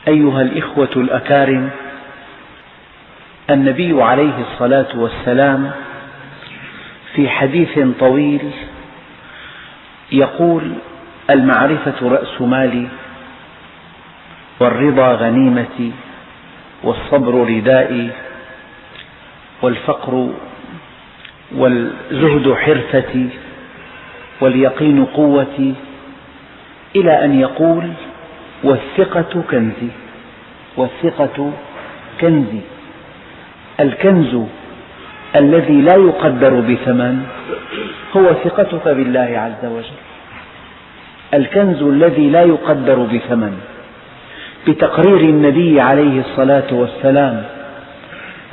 أيها الإخوة الأكارم، النبي عليه الصلاة والسلام في حديث طويل يقول: المعرفة رأس مالي، والرضا غنيمتي، والصبر ردائي، والفقر والزهد حرفتي، واليقين قوتي، إلى أن يقول: والثقة كنزي. والثقة كنزي. الكنز الذي لا يقدر بثمن هو ثقتك بالله عز وجل. الكنز الذي لا يقدر بثمن، بتقرير النبي عليه الصلاة والسلام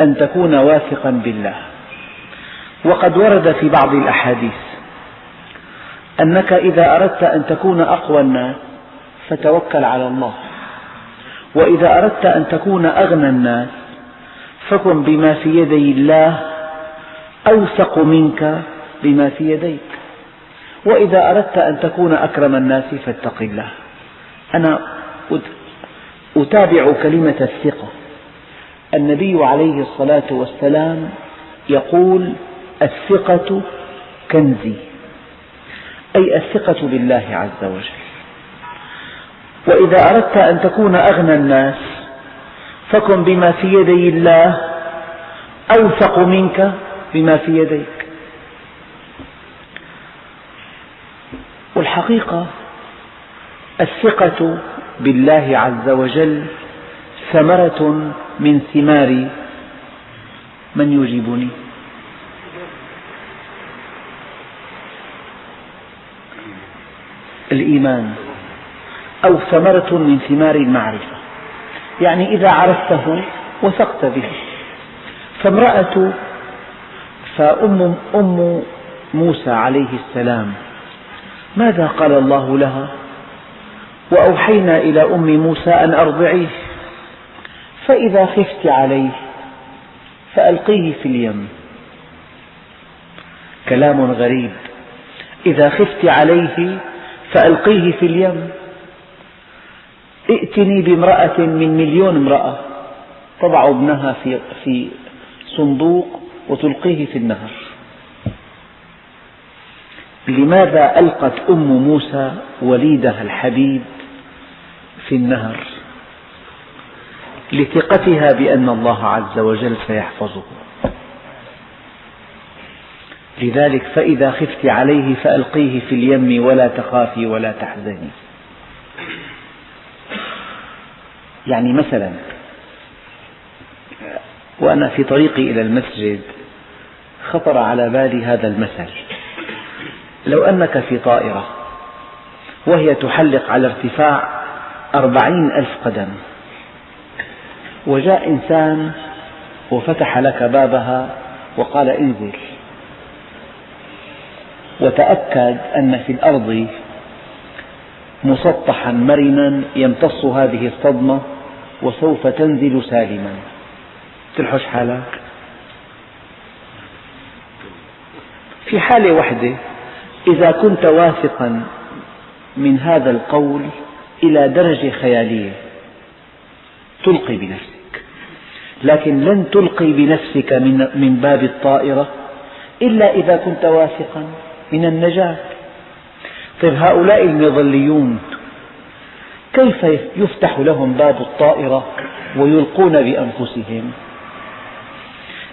أن تكون واثقا بالله. وقد ورد في بعض الأحاديث أنك إذا أردت أن تكون أقوى الناس فتوكل على الله، وإذا أردت أن تكون أغنى الناس فكن بما في يدي الله أوثق منك بما في يديك، وإذا أردت أن تكون أكرم الناس فاتق الله. أنا أتابع كلمة الثقة. النبي عليه الصلاة والسلام يقول: الثقة كنزي، أي الثقة بالله عز وجل. وإذا أردت أن تكون أغنى الناس فكن بما في يدي الله أوثق منك بما في يديك. والحقيقة الثقة بالله عز وجل ثمرة من ثمار من يجيبني. الإيمان، أو ثمرة من ثمار المعرفة، يعني إذا عرفته وثقت به. فأم موسى عليه السلام ماذا قال الله لها؟ وأوحينا إلى أم موسى أن أرضعيه، فإذا خفت عليه فألقيه في اليم. كلام غريب، إذا خفت عليه فألقيه في اليم. ائتني بامرأة من 1,000,000 امرأة تضع ابنها في صندوق وتلقيه في النهر. لماذا ألقت أم موسى وليدها الحبيب في النهر؟ لثقتها بأن الله عز وجل سيحفظه. لذلك فإذا خفت عليه فألقيه في اليم ولا تخافي ولا تحزني. يعني مثلا وأنا في طريقي إلى المسجد خطر على بالي هذا المثل: لو أنك في طائرة وهي تحلق على ارتفاع 40,000 قدم، وجاء إنسان وفتح لك بابها وقال: انزل، وتأكد أن في الأرض مسطحا مرنا يمتص هذه الصدمة وسوف تنزل سالما، تلحش حالك؟ في حالة واحدة، إذا كنت واثقا من هذا القول إلى درجة خيالية تلقي بنفسك، لكن لن تلقي بنفسك من باب الطائرة إلا إذا كنت واثقا من النجاة. طيب هؤلاء المظليون كيف يفتح لهم باب الطائرة ويلقون بأنفسهم؟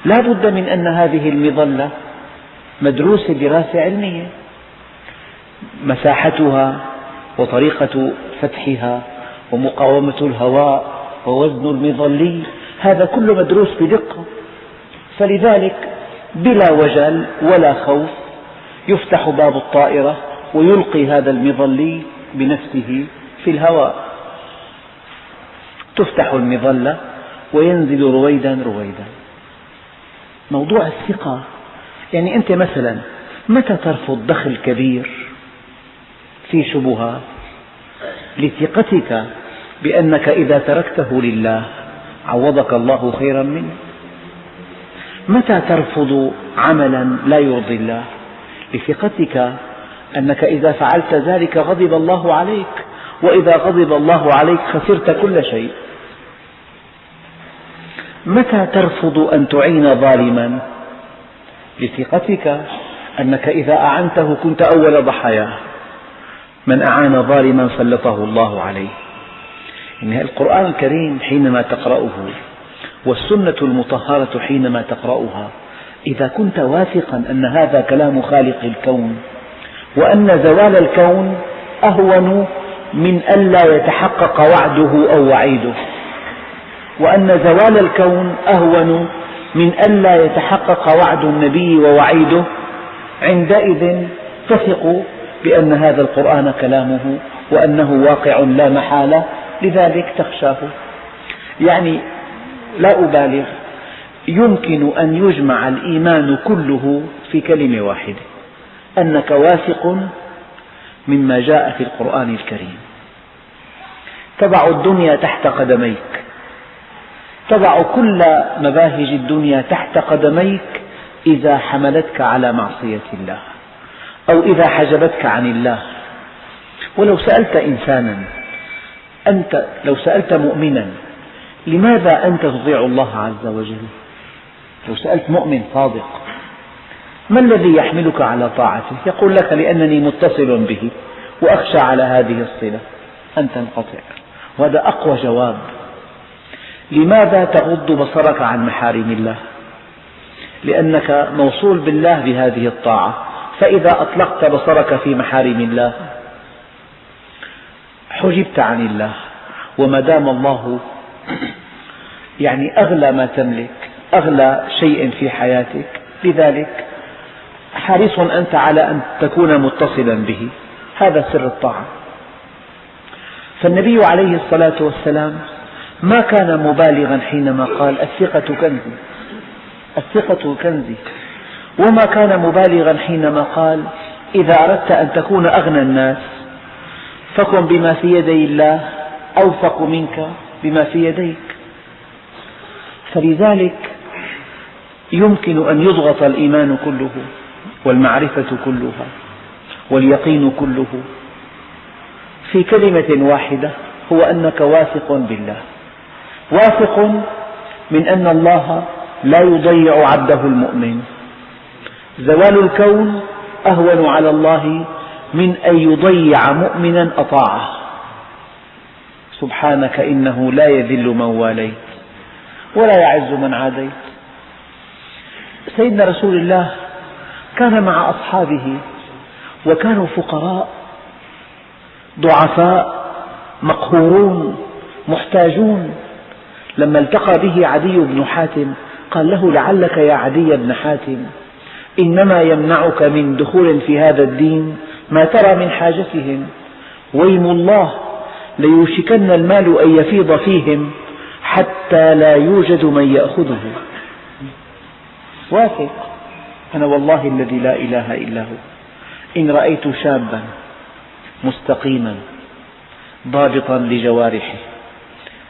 لا بد من أن هذه المظلة مدروسة دراسة علمية، مساحتها وطريقة فتحها ومقاومة الهواء ووزن المظلي، هذا كله مدروس بدقة. فلذلك بلا وجل ولا خوف يفتح باب الطائرة ويلقي هذا المظلي بنفسه في الهواء. تفتح المظلة وينزل رويدا رويدا. موضوع الثقة، يعني أنت مثلا متى ترفض دخل كبير في شبهات؟ لثقتك بأنك إذا تركته لله عوضك الله خيرا منه. متى ترفض عملا لا يرضي الله؟ لثقتك أنك إذا فعلت ذلك غضب الله عليك، وإذا غضب الله عليك خسرت كل شيء. متى ترفض أن تعين ظالما؟ لثقتك أنك إذا أعنته كنت أول ضحاياه. من أعان ظالما سلطه الله عليه. إن القرآن الكريم حينما تقرأه والسنة المطهرة حينما تقرأها، إذا كنت واثقا أن هذا كلام خالق الكون، وأن زوال الكون أهون من ألا يتحقق وعده أو وعيده، وأن زوال الكون أهون من ألا يتحقق وعد النبي ووعيده، عندئذ تثق بأن هذا القرآن كلامه وأنه واقع لا محالة، لذلك تخشاه. يعني لا أبالغ، يمكن أن يجمع الإيمان كله في كلمة واحدة، أنك واثق مما جاء في القرآن الكريم. تضع الدنيا تحت قدميك، تضع كل مباهج الدنيا تحت قدميك إذا حملتك على معصية الله أو إذا حجبتك عن الله. ولو سألت إنسانا، لو سألت مؤمنا لماذا أنت تطيع الله عز وجل، لو سألت مؤمن صادق ما الذي يحملك على طاعته، يقول لك لأنني متصل به وأخشى على هذه الصلة أن تنقطع. وهذا أقوى جواب. لماذا تغض بصرك عن محارم الله؟ لأنك موصول بالله بهذه الطاعة، فإذا أطلقت بصرك في محارم الله حجبت عن الله. وما دام الله يعني أغلى ما تملك، أغلى شيء في حياتك، لذلك حريص أنت على أن تكون متصلا به. هذا سر الطاعة. فالنبي عليه الصلاة والسلام ما كان مبالغا حينما قال الثقة كنزي، الثقة كنزي، وما كان مبالغا حينما قال إذا أردت أن تكون أغنى الناس فكن بما في يدي الله أوثق منك بما في يديك. فلذلك يمكن أن يضغط الإيمان كله والمعرفة كلها واليقين كله في كلمة واحدة، هو أنك واثق بالله، واثق من أن الله لا يضيع عبده المؤمن. زوال الكون أهون على الله من أن يضيع مؤمنا أطاعه. سبحانك إنه لا يذل من واليت ولا يعز من عاديت. سيدنا رسول الله كان مع أصحابه وكانوا فقراء ضعفاء مقهورون محتاجون. لما التقى به عدي بن حاتم قال له لعلك يا عدي بن حاتم إنما يمنعك من دخول في هذا الدين ما ترى من حاجتهم، ويم الله ليوشكن المال أن يفيض فيهم حتى لا يوجد من يأخذه. واثق. أنا والله الذي لا إله إلا هو إن رأيت شابا مستقيما ضابطا لجوارحه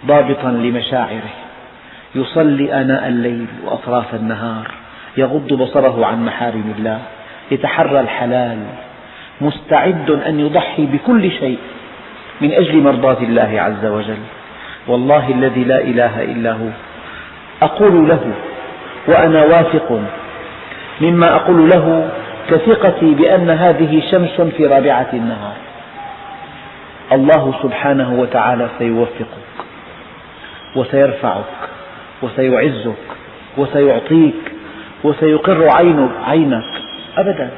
ضابطا لمشاعره يصلي آناء الليل وأطراف النهار، يغض بصره عن محارم الله، يتحرى الحلال، مستعد أن يضحي بكل شيء من أجل مرضاة الله عز وجل، والله الذي لا إله إلا هو أقول له وأنا واثق مما أقول له كثقتي بأن هذه شمس في رابعة النهار. الله سبحانه وتعالى سيوفقك وسيرفعك وسيعزك وسيعطيك وسيقر عينك أبدا.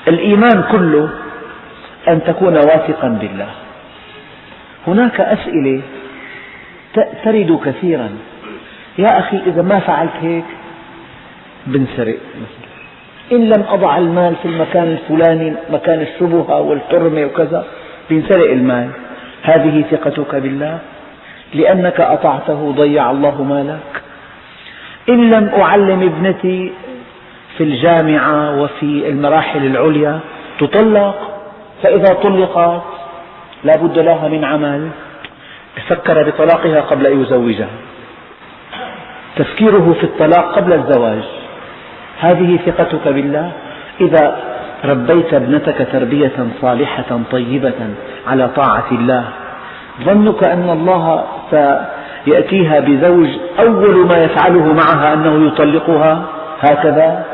الإيمان كله أن تكون واثقا بالله. هناك أسئلة ترد كثيرا، يا أخي إذا ما فعلت هيك بنسرق مثلا، إن لم أضع المال في المكان الفلاني مكان الشبهة والحرمة وكذا بنسرق المال. هذه ثقتك بالله؟ لأنك أطعته ضيع الله مالك. إن لم أعلم ابنتي في الجامعة وفي المراحل العليا تطلق، فإذا طلقت لا بد لها من عمل، فكر بطلاقها قبل أن يزوجها، تفكيره في الطلاق قبل الزواج. هذه ثقتك بالله؟ إذا ربيت ابنتك تربية صالحة طيبة على طاعة الله، ظنك أن الله يأتيها بزوج أول ما يفعله معها أنه يطلقها هكذا؟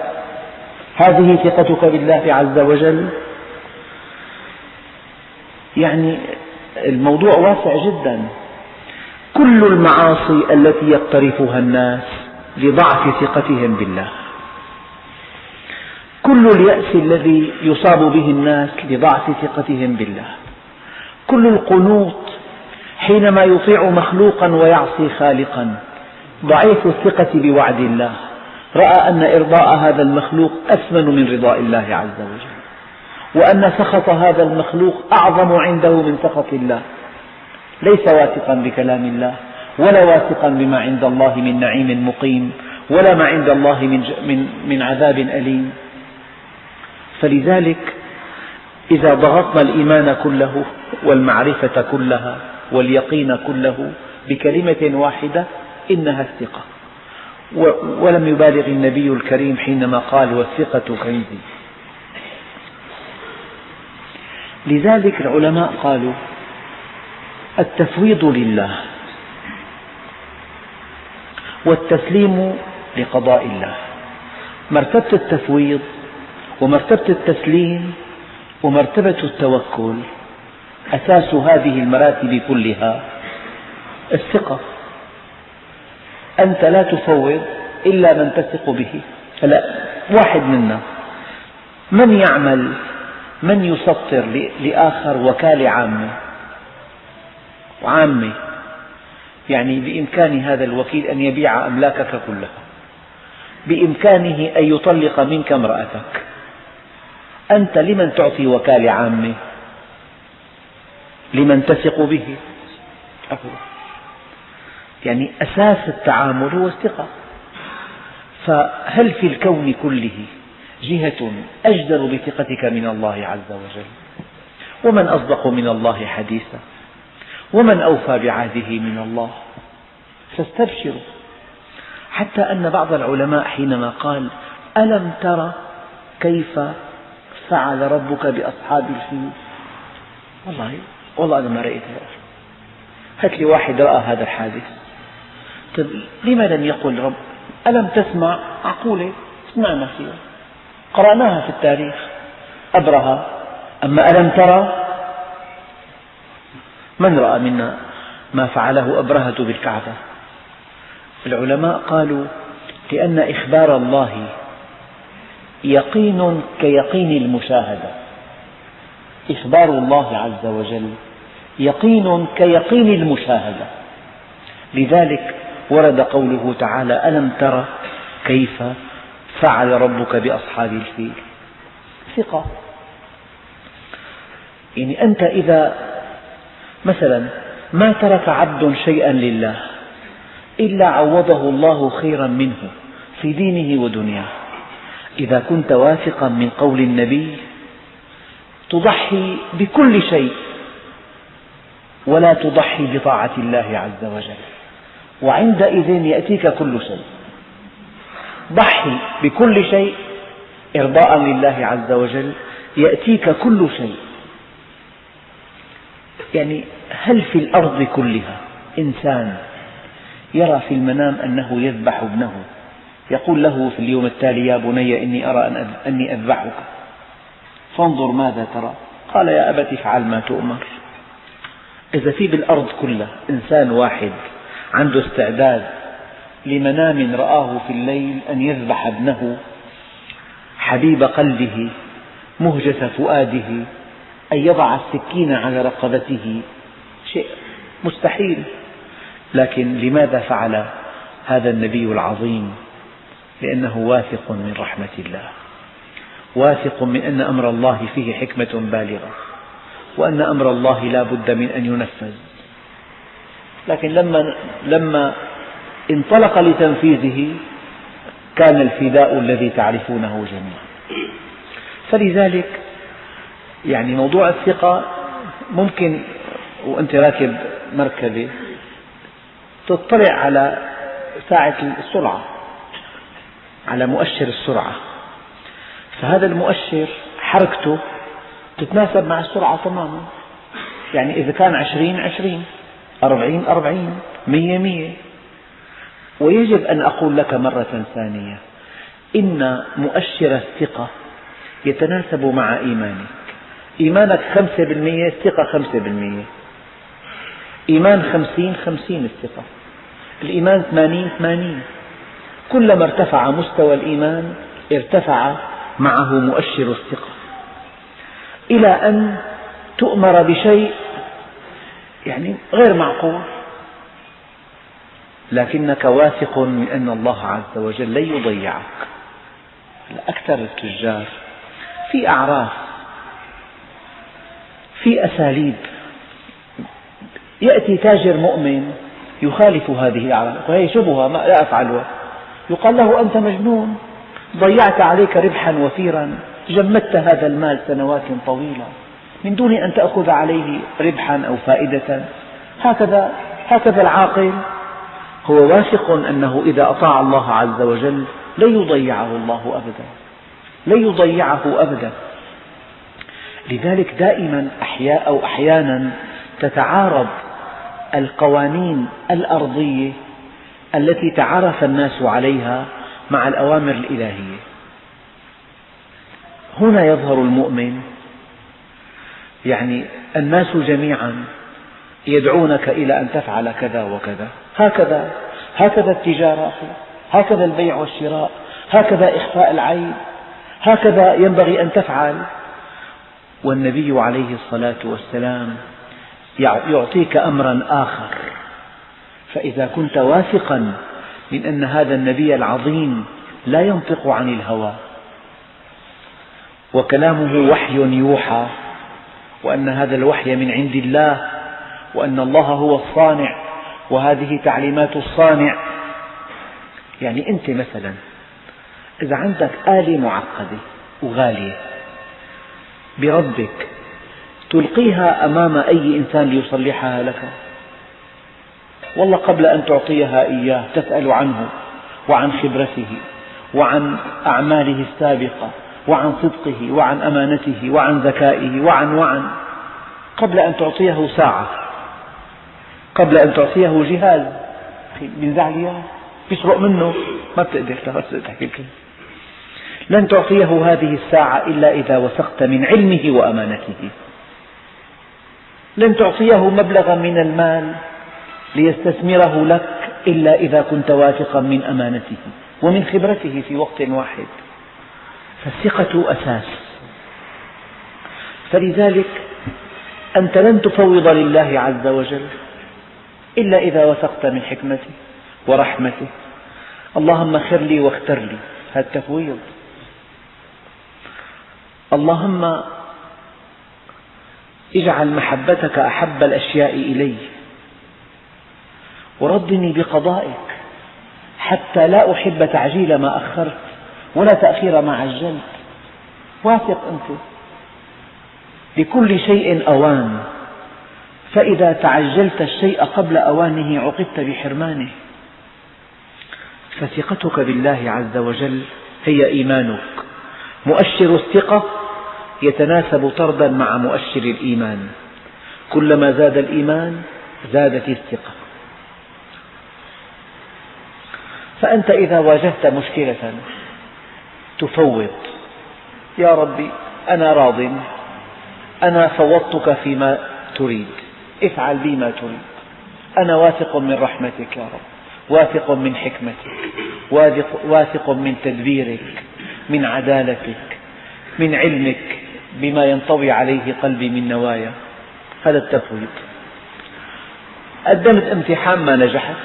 هذه ثقتك بالله عز وجل؟ يعني الموضوع واسع جدا. كل المعاصي التي يقترفها الناس لضعف ثقتهم بالله، كل اليأس الذي يصاب به الناس لضعف ثقتهم بالله، كل القنوط حينما يطيع مخلوقا ويعصي خالقا، ضعيف الثقة بوعد الله، رأى أن إرضاء هذا المخلوق أثمن من رضاء الله عز وجل، وأن سخط هذا المخلوق أعظم عنده من سخط الله، ليس واثقا بكلام الله، ولا واثقا بما عند الله من نعيم مقيم، ولا ما عند الله من عذاب أليم. فلذلك إذا ضغطنا الإيمان كله والمعرفة كلها واليقين كله بكلمة واحدة إنها الثقة. ولم يبالغ النبي الكريم حينما قال والثقة كنزي. لذلك العلماء قالوا التفويض لله والتسليم لقضاء الله، مرتبة التفويض ومرتبة التسليم ومرتبة التوكل أساس هذه المراتب كلها الثقة. أنت لا تفوض إلا من تثق به. هلا واحد منا من يسطر لآخر وكالة عامة، يعني بإمكان هذا الوكيل أن يبيع أملاكك كلها، بإمكانه أن يطلق منك امرأتك، أنت لمن تعطي وكالة عامة؟ لمن تثق به؟ يعني أساس التعامل هو الثقة. فهل في الكون كله جهة أجدر بثقتك من الله عز وجل؟ ومن أصدق من الله حديثا؟ ومن أوفى بعهده من الله؟ فاستبشروا. حتى أن بعض العلماء حينما قال ألم تر كيف فعل ربك بأصحاب الفيل، والله أنا ما رأيتها. هات لي واحد رأى هذا الحادث. طيب لما لم يقل رب ألم تسمع؟ معقولة سمعنا فيها، قرأناها في التاريخ، أبرهة. أما ألم ترى؟ من رأى منا ما فعله أبرهة بالكعبة؟ العلماء قالوا لأن إخبار الله يقين كيقين المشاهدة، إخبار الله عز وجل يقين كيقين المشاهدة. لذلك ورد قوله تعالى ألم تر كيف فعل ربك بأصحاب الفيل. ثقة. يعني أنت إذا مثلا ما ترك عبد شيئا لله إلا عوضه الله خيرا منه في دينه ودنياه. إذا كنت واثقا من قول النبي تضحي بكل شيء ولا تضحي بطاعة الله عز وجل، وعندئذ يأتيك كل شيء. ضحي بكل شيء إرضاء لله عز وجل، يأتيك كل شيء. يعني هل في الأرض كلها إنسان يرى في المنام أنه يذبح ابنه، يقول له في اليوم التالي يا بني إني أرى أني أذبحك فانظر ماذا ترى؟ قال يا أبت افعل ما تؤمر. إذا في بالأرض كلها إنسان واحد عنده استعداد لمنام رآه في الليل أن يذبح ابنه حبيب قلبه مهجة فؤاده، أن يضع السكين على رقبته، شيء مستحيل. لكن لماذا فعل هذا النبي العظيم؟ لأنه واثق من رحمة الله، واثق من أن أمر الله فيه حكمة بالغة، وأن أمر الله لا بد من أن ينفذ. لكن لما انطلق لتنفيذه كان الفداء الذي تعرفونه جميعا. فلذلك يعني موضوع الثقة ممكن وأنت راكب مركبة تطلع على ساعة السرعة، على مؤشر السرعة، فهذا المؤشر حركته تتناسب مع السرعة تماما. يعني إذا كان 20 40 100. ويجب أن أقول لك مرة ثانية إن مؤشر الثقة يتناسب مع إيمانك. إيمانك 5%، الثقة 5%. إيمان 50 الثقة. الإيمان 80. كلما ارتفع مستوى الإيمان ارتفع معه مؤشر الثقة، إلى أن تؤمر بشيء يعني غير معقول، لكنك واثق من أن الله عز وجل لن يضيعك. أكثر التجار في أعراف، في أساليب. يأتي تاجر مؤمن يخالف هذه الأعراف، وهي شبهة لا أفعلها، يقال له أنت مجنون، ضيعت عليك ربحا وفيرا، جمدت هذا المال سنوات طويلة من دون أن تأخذ عليه ربحا أو فائدة. هكذا العاقل هو واثق أنه إذا أطاع الله عز وجل لن يضيعه الله أبدا، لن يضيعه أبدا. لذلك دائما أحيانا تتعارض القوانين الأرضية التي تعارف الناس عليها مع الأوامر الإلهية. هنا يظهر المؤمن، يعني الناس جميعا يدعونك إلى أن تفعل كذا وكذا، هكذا التجارة، هكذا البيع والشراء، هكذا إخفاء العيب، هكذا ينبغي أن تفعل. والنبي عليه الصلاة والسلام يعطيك أمرا آخر. فإذا كنت واثقا من أن هذا النبي العظيم لا ينطق عن الهوى وكلامه وحي يوحى، وأن هذا الوحي من عند الله، وأن الله هو الصانع وهذه تعليمات الصانع. يعني أنت مثلا إذا عندك آلة معقدة وغالية بربك، تلقيها أمام أي إنسان ليصلحها لك؟ والله قبل أن تعطيها إياه تسأل عنه وعن خبرته وعن أعماله السابقة وعن صدقه وعن أمانته وعن ذكائه وعن قبل أن تعطيه ساعة، قبل أن تعطيه جهاز بينزع إياه، بيسرق منه، ما بتقدر تحكي الكلمة. لن تعطيه هذه الساعة إلا إذا وثقت من علمه وأمانته. لن تعطيه مبلغا من المال ليستثمره لك إلا إذا كنت واثقا من أمانته ومن خبرته في وقت واحد. فالثقة أساس. فلذلك أنت لن تفوض لله عز وجل إلا إذا وثقت من حكمته ورحمته. اللهم خر لي واختر لي، هذا التفويض. اللهم اجعل محبتك أحب الأشياء إلي، وردني بقضائك حتى لا أحب تعجيل ما أخرت ولا تأخير ما عجلت. واثق أنت، لكل شيء أوان، فإذا تعجلت الشيء قبل أوانه عوقبت بحرمانه. فثقتك بالله عز وجل هي إيمانك. مؤشر الثقة يتناسب طردا مع مؤشر الإيمان، كلما زاد الإيمان زادت الثقة. فأنت إذا واجهت مشكلة تفوض، يا ربي أنا راض، أنا فوضتك فيما تريد، افعل بي ما تريد. أنا واثق من رحمتك يا رب، واثق من حكمتك، واثق من تدبيرك، من عدالتك، من علمك بما ينطوي عليه قلبي من نوايا. هذا التفويض. قدمت امتحان ما نجحت،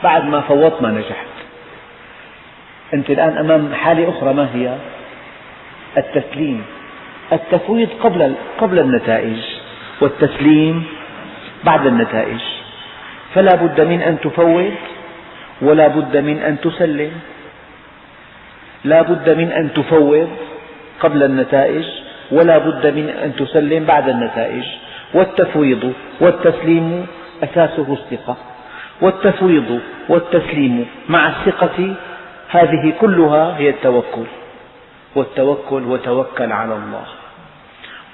بعد ما فوضت ما نجحت، أنت الآن أمام حالة أخرى، ما هي؟ التسليم. التفويض قبل النتائج، والتسليم بعد النتائج. فلا بد من أن تفوض ولا بد من أن تسلم. لا بد من أن تفوض قبل النتائج ولا بد من أن تسلم بعد النتائج. والتفويض والتسليم أساسه الثقة، والتفويض والتسليم مع الثقة هذه كلها هي التوكل. والتوكل وتوكل على الله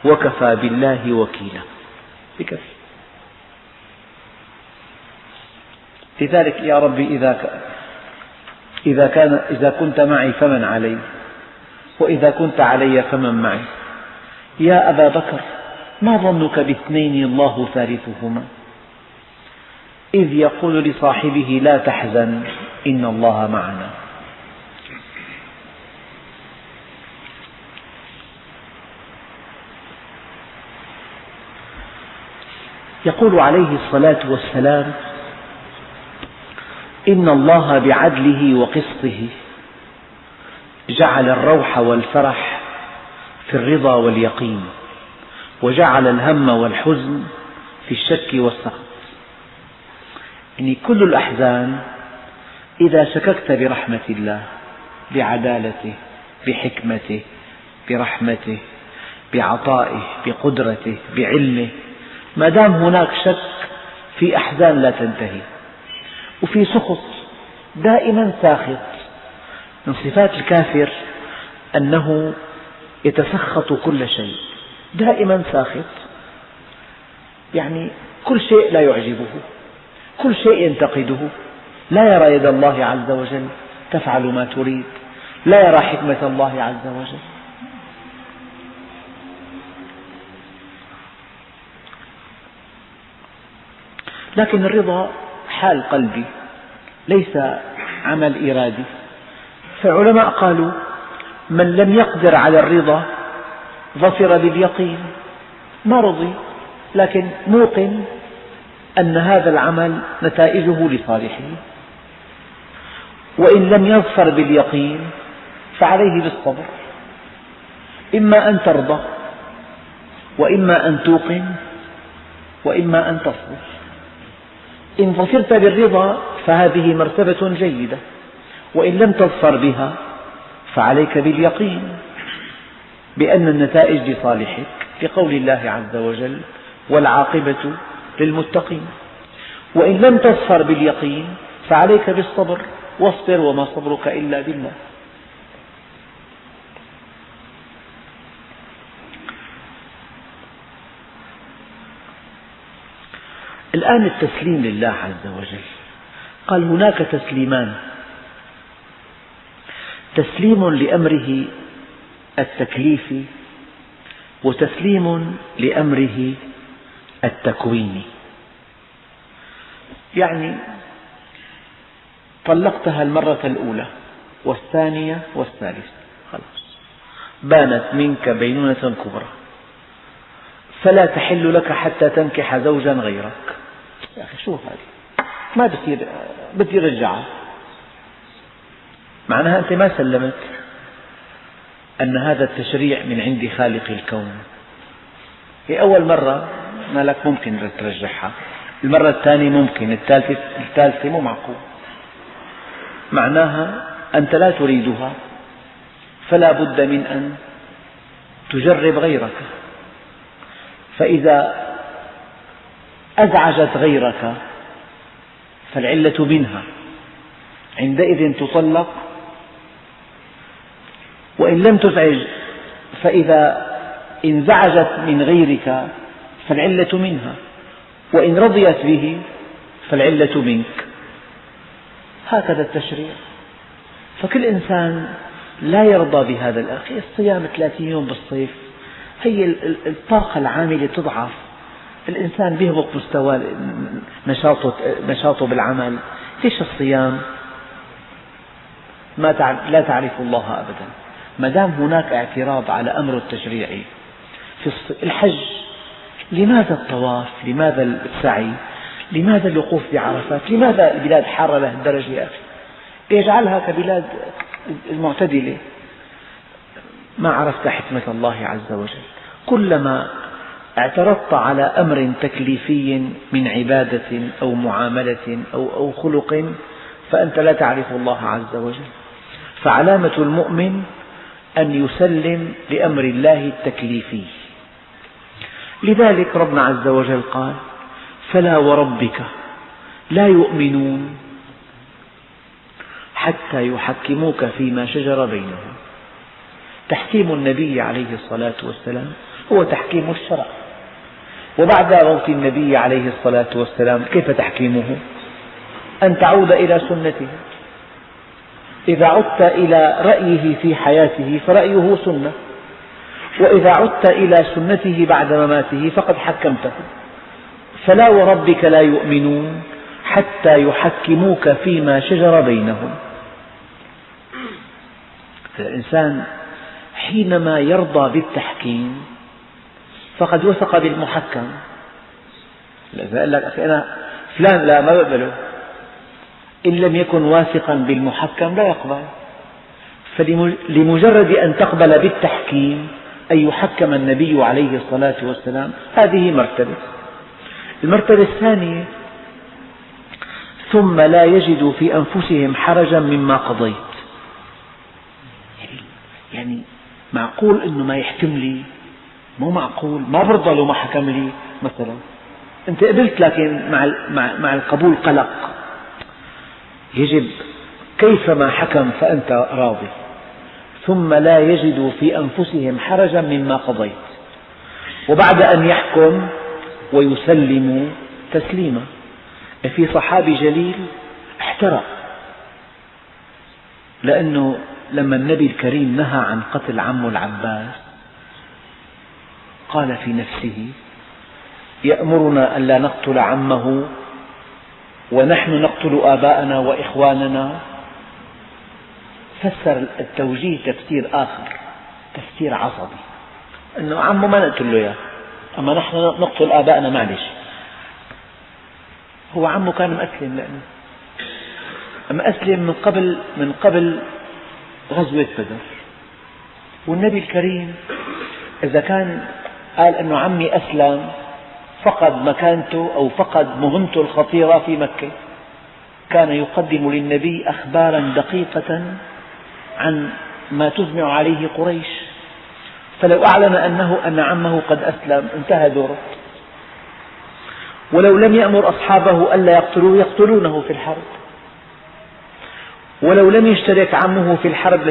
وكفى بالله وكيلا، بكفي. لذلك يا ربي إذا كنت معي فمن علي، وإذا كنت علي فمن معي. يا أبا بكر، ما ظنك باثنين الله ثالثهما، إذ يقول لصاحبه لا تحزن إن الله معنا. يقول عليه الصلاة والسلام: إن الله بعدله وقسطه جعل الروح والفرح في الرضا واليقين، وجعل الهم والحزن في الشك والسخط. يعني كل الأحزان إذا شككت برحمة الله، بعدالته، بحكمته، برحمته، بعطائه، بقدرته، بعلمه، ما دام هناك شك في أحزان لا تنتهي، وفي سخط دائما ساخط. من صفات الكافر أنه يتسخط كل شيء، دائما ساخط، يعني كل شيء لا يعجبه، كل شيء ينتقده، لا يرى يد الله عز وجل تفعل ما تريد، لا يرى حكمة الله عز وجل. لكن الرضا حال قلبي، ليس عمل إرادي. فالعلماء قالوا: من لم يقدر على الرضا ظفر باليقين، ما رضي لكن موقن أن هذا العمل نتائجه لصالحه. وإن لم يظفر باليقين فعليه بالصبر، إما أن ترضى، وإما أن توقن، وإما أن تصبر. إن ظفرت بالرضا فهذه مرتبة جيدة، وإن لم تظفر بها فعليك باليقين بأن النتائج لصالحك، لقول الله عز وجل: والعاقبة للمتقين. وإن لم تظفر باليقين فعليك بالصبر، واصبر وما صبرك إلا بالله. الآن التسليم لله عز وجل، قال هناك تسليمان: تسليم لأمره التكليفي، وتسليم لأمره التكويني. يعني طلقتها المرة الأولى والثانية والثالثة، خلاص بانت منك بينونة كبرى، فلا تحل لك حتى تنكح زوجا غيرك. يا أخي شو هذا؟ ما بدي رجعها، معناها أنت ما سلمت أن هذا التشريع من عند خالق الكون. هي أول مرة ما لك ممكن ترجعها، المرة الثانية ممكن، الثالثة مو معقول. معناها أنت لا تريدها، فلا بد من أن تجرب غيرك. فإذا أزعجت غيرك فالعلة منها، عندئذ تطلق. وإن لم تزعج، فإذا انزعجت من غيرك فالعلة منها، وإن رضيت به فالعلة منك. هكذا التشريع. فكل إنسان لا يرضى بهذا. الأخي الصيام 30 يوم بالصيف، هي الطاقة العاملة تضعف، الإنسان بيهبط مستوى نشاطه بالعمل. ليش الصيام؟ لا تعرف الله أبدا. ما دام هناك اعتراض على أمر التشريعي في الحج، لماذا الطواف؟ لماذا السعي؟ لماذا الوقوف بعرفات؟ لماذا البلاد حارة لهالدرجة يا أخي؟ يجعلها كبلاد المعتدلة. ما عرفت حكمة الله عز وجل. كلما اعترضت على أمر تكليفي من عبادة أو معاملة أو خلق فأنت لا تعرف الله عز وجل. فعلامة المؤمن أن يسلم لأمر الله التكليفي. لذلك ربنا عز وجل قال: فلا وربك لا يؤمنون حتى يحكموك فيما شجر بينهم. تحكيم النبي عليه الصلاة والسلام هو تحكيم الشرع، وبعد موت النبي عليه الصلاة والسلام كيف تحكيمه؟ أن تعود إلى سنته. إذا عدت إلى رأيه في حياته فرأيه سنة، وإذا عدت إلى سنته بعد مماته فقد حكمته. فلا وربك لا يؤمنون حتى يحكموك فيما شجر بينهم. الإنسان حينما يرضى بالتحكيم فقد وثق بالمحكم. إذا قال لك أخي أنا فلان لا ما بقبله، إن لم يكن واثقا بالمحكم لا يقبل. فلمجرد أن تقبل بالتحكيم أن يحكم النبي عليه الصلاة والسلام، هذه مرتبة. المرتبة الثانية: ثم لا يجدوا في أنفسهم حرجا مما قضيت. يعني معقول أنه ما يحكم لي؟ مو معقول، ما برضى لو ما حكم لي. مثلا أنت قبلت لكن مع القبول قلق. يجب كيفما حكم فأنت راضي. ثم لا يجدوا في أنفسهم حرجا مما قضيت، وبعد أن يحكم ويسلموا تسليما. في صحابي جليل احترق، لأنه لما النبي الكريم نهى عن قتل عمه العباس قال في نفسه: يأمرنا أن لا نقتل عمه ونحن نقتل آباءنا وإخواننا. فسر التوجيه تفسير آخر، تفسير عصبي، أنه عمه ما نقتل له إياه، أما نحن نقتل آباءنا معلش. هو عمه كان مأسلم، لأنه مأسلم من قبل غزوة بدر. والنبي الكريم إذا كان قال أنه عمي أسلم فقد مكانته أو فقد مهمته الخطيرة في مكة. كان يقدم للنبي أخبارا دقيقة عن ما تجمع عليه قريش، فلو أعلن أن عمه قد أسلم انتهى دوره. ولو لم يأمر أصحابه ألا يقتلوه يقتلونه في الحرب. ولو لم يشترك عمه في الحرب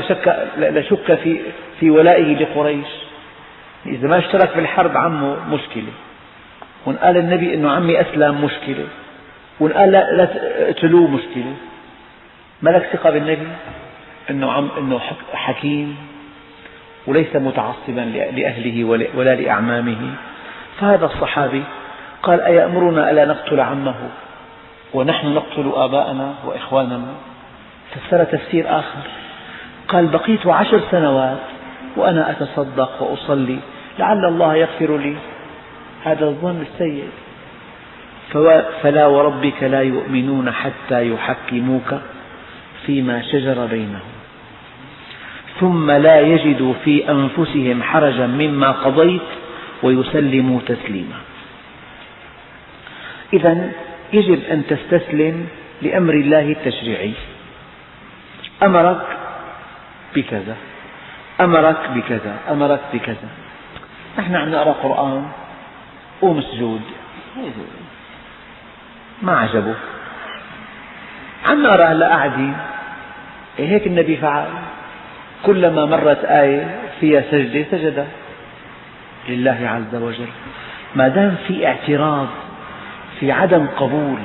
لشك في ولائه لقريش. إذا ما اشترك في الحرب عمه مشكلة. ونقال النبي أنه عمي أسلم مشكلة، ونقال لا تقتلوه مشكلة. ما لك ثقة بالنبي أنه حكيم وليس متعصبا لأهله ولا لأعمامه. فهذا الصحابي قال: أيأمرنا ألا نقتل عمه ونحن نقتل آباءنا وإخواننا؟ فسر تفسير آخر، قال: بقيت 10 سنوات وأنا أتصدق وأصلي لعل الله يغفر لي. هذا الظن السيء. فلا وربك لا يؤمنون حتى يحكموك فيما شجر بينهم ثم لا يجدوا في أنفسهم حرجا مما قضيت ويسلموا تسليما. إذن يجب أن تستسلم لأمر الله التشريعي. أمرك بكذا، أمرك بكذا، أمرك بكذا. نحن عم نقرأ قرآن ومسجود، ما عجبه، عم نقرأ هلا قاعدين، هيك النبي فعل. كلما مرت آية فيها سجدة سجد لله عز وجل. ما دام في اعتراض، في عدم قبول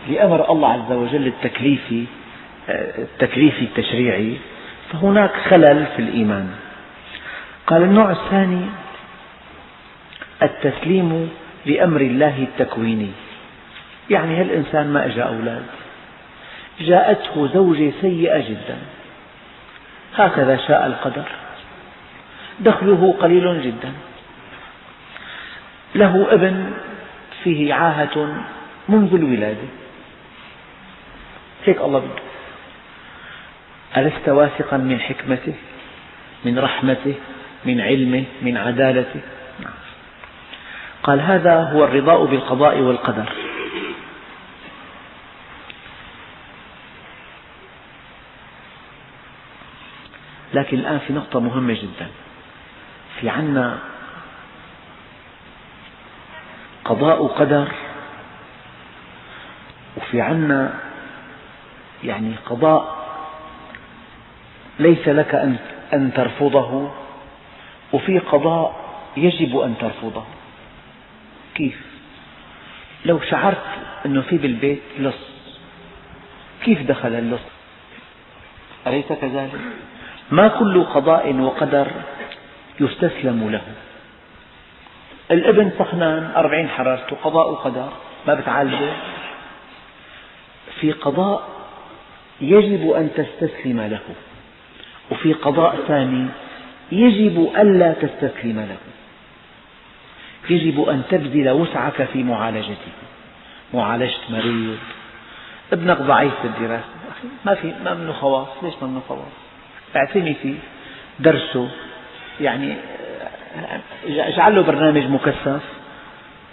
لأمر الله عز وجل التكليفي التشريعي، فهناك خلل في الإيمان. قال: النوع الثاني التسليم لأمر الله التكويني. يعني هالإنسان ما أجا أولاد، جاءته زوجة سيئة جدا، هكذا شاء القدر، دخله قليل جدا، له ابن فيه عاهة منذ الولادة، هيك الله بده. ألست واثقا من حكمته، من رحمته، من علمه، من عدالته؟ قال: هذا هو الرضاء بالقضاء والقدر. لكن الآن في نقطة مهمة جدا. في عنا قضاء وقدر، وفي عنا يعني قضاء ليس لك أن ترفضه، وفي قضاء يجب أن ترفضه. كيف؟ لو شعرت أنه في بالبيت لص كيف دخل اللص؟ أليس كذلك؟ ما كل قضاء وقدر يستسلم له. الابن سخنان 40 حرارته، قضاء وقدر، ما بتعالجه. في قضاء يجب أن تستسلم له، وفي قضاء ثاني يجب ألا تستسلم له. يجب أن تبذل وسعك في معالجته. معالجة مريض، ابنك ضعيف بالدراسة، ما منه خواص. ليش ما منه خواص؟ اعتني فيه، درسه، يعني اجعل له برنامج مكثف.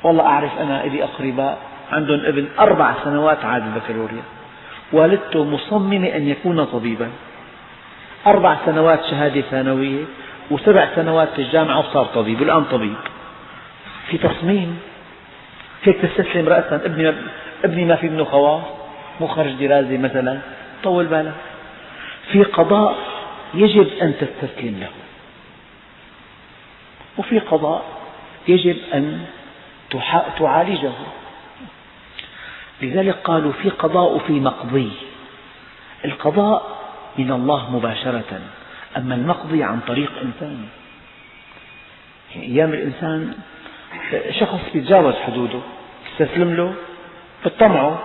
والله أعرف أنا إلي أقرباء عندهم ابن 4 سنوات عاد البكالوريا، والدته مصممة أن يكون طبيبا، 4 سنوات شهادة ثانوية و7 سنوات في الجامعة وصار طبيب، والآن طبيب. في تصميم. هيك تستسلم رأسا؟ ابني ما في منه خواص، مو خرج دراسة مثلا، طول بالك. في قضاء يجب أن تستسلم له، وفي قضاء يجب أن تعالجه. لذلك قالوا في قضاء وفي مقضي. القضاء من الله مباشرة، أما المقضي عن طريق إنسان. يعني أيام الإنسان شخص يتجاوز حدوده تستسلم له بتطمعه،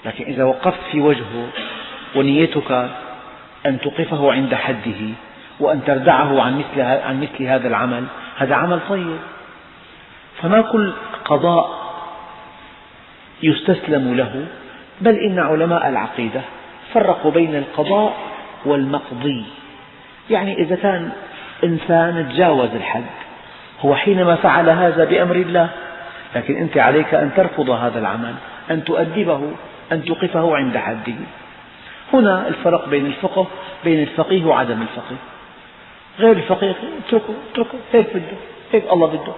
لكن إذا وقفت في وجهه ونيتك أن توقفه عند حده وأن تردعه عن مثل هذا العمل، هذا عمل طيب. فما كل قضاء يستسلم له، بل إن علماء العقيدة فرقوا بين القضاء والمقضي. يعني إذا كان إنسان تجاوز الحد، هو حينما فعل هذا بأمر الله، لكن أنت عليك أن ترفض هذا العمل، أن تؤدبه، أن توقفه عند حده. هنا الفرق بين الفقيه وعدم الفقيه. غير الفقيه اتركه، هيك بده، هيك الله بده.